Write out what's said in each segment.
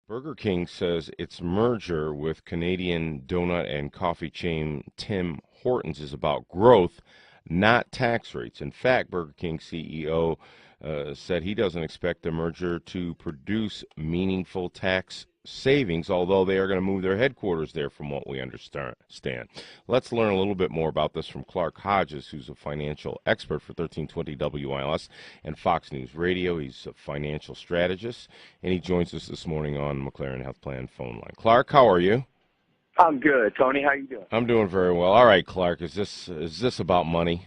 Burger King says its merger with Canadian donut and coffee chain Tim Hortons is about growth, not tax rates. In fact, Burger King CEO said he doesn't expect the merger to produce meaningful tax savings, although they are going to move their headquarters there, from what we understand. Let's learn a little bit more about this from Clark Hodges, who's a financial expert for 1320 WILS and Fox News Radio. He's a financial strategist, and he joins us this morning on McLaren Health Plan phone line. Clark, how are you? I'm good, Tony. How you doing? I'm doing very well. All right, Clark, is this about money?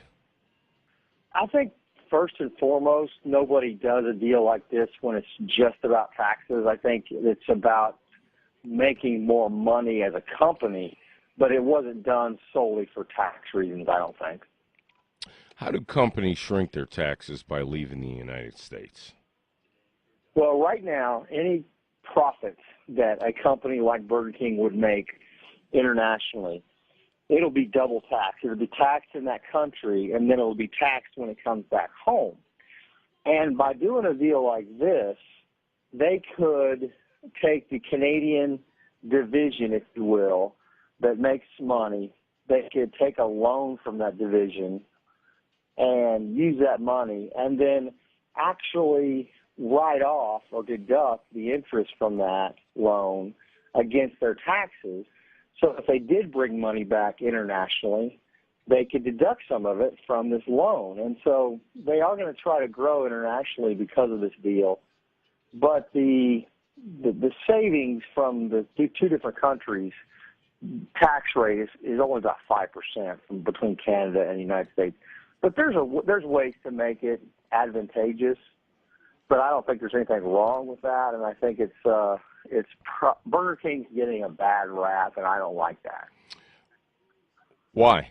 I think first and foremost, nobody does a deal like this when it's just about taxes. I think it's about making more money as a company, but it wasn't done solely for tax reasons, I don't think. How do companies shrink their taxes by leaving the United States? Well, right now, any profit that a company like Burger King would make internationally, it'll be double taxed. It'll be taxed in that country, and then it'll be taxed when it comes back home. And by doing a deal like this, they could take the Canadian division, if you will, that makes money. They could take a loan from that division and use that money and then actually write off or deduct the interest from that loan against their taxes. So if they did bring money back internationally, they could deduct some of it from this loan. And so they are going to try to grow internationally because of this deal. But the savings from the two different countries, tax rate is only about 5% from between Canada and the United States. But there's ways to make it advantageous. But I don't think there's anything wrong with that, and I think Burger King's getting a bad rap, and I don't like that. Why?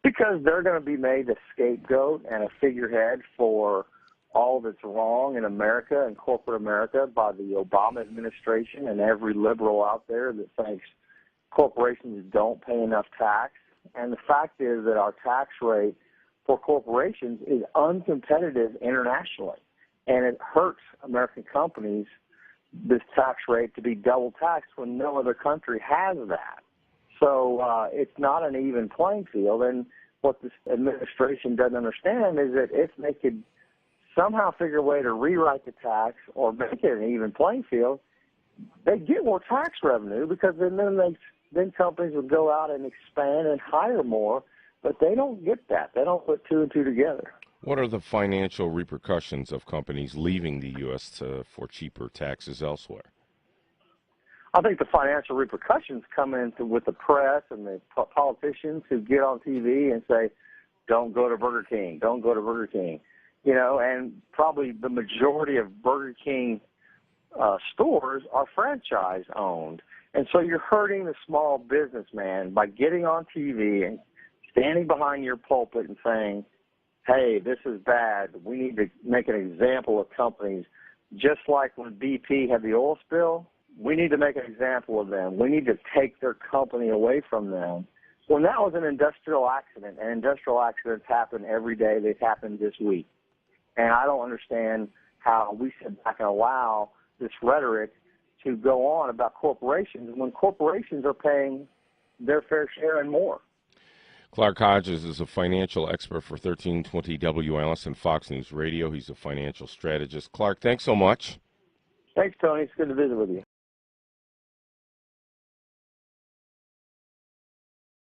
Because they're going to be made a scapegoat and a figurehead for all that's wrong in America and corporate America by the Obama administration and every liberal out there that thinks corporations don't pay enough tax. And the fact is that our tax rate for corporations is uncompetitive internationally. And it hurts American companies, this tax rate, to be double taxed when no other country has that. So it's not an even playing field. And what this administration doesn't understand is that if they could somehow figure a way to rewrite the tax or make it an even playing field, they'd get more tax revenue because then companies would go out and expand and hire more. But they don't get that. They don't put two and two together. What are the financial repercussions of companies leaving the U.S. for cheaper taxes elsewhere? I think the financial repercussions come with the press and the politicians who get on TV and say, don't go to Burger King, don't go to Burger King. You know, and probably the majority of Burger King stores are franchise-owned. And so you're hurting the small businessman by getting on TV and standing behind your pulpit and saying, hey, this is bad. We need to make an example of companies. Just like when BP had the oil spill, we need to make an example of them. We need to take their company away from them. When that was an industrial accident, and industrial accidents happen every day. They've happened this week. And I don't understand how we sit back and allow this rhetoric to go on about corporations when corporations are paying their fair share and more. Clark Hodges is a financial expert for 1320 WILS and Fox News Radio. He's a financial strategist. Clark, thanks so much. Thanks, Tony. It's good to visit with you.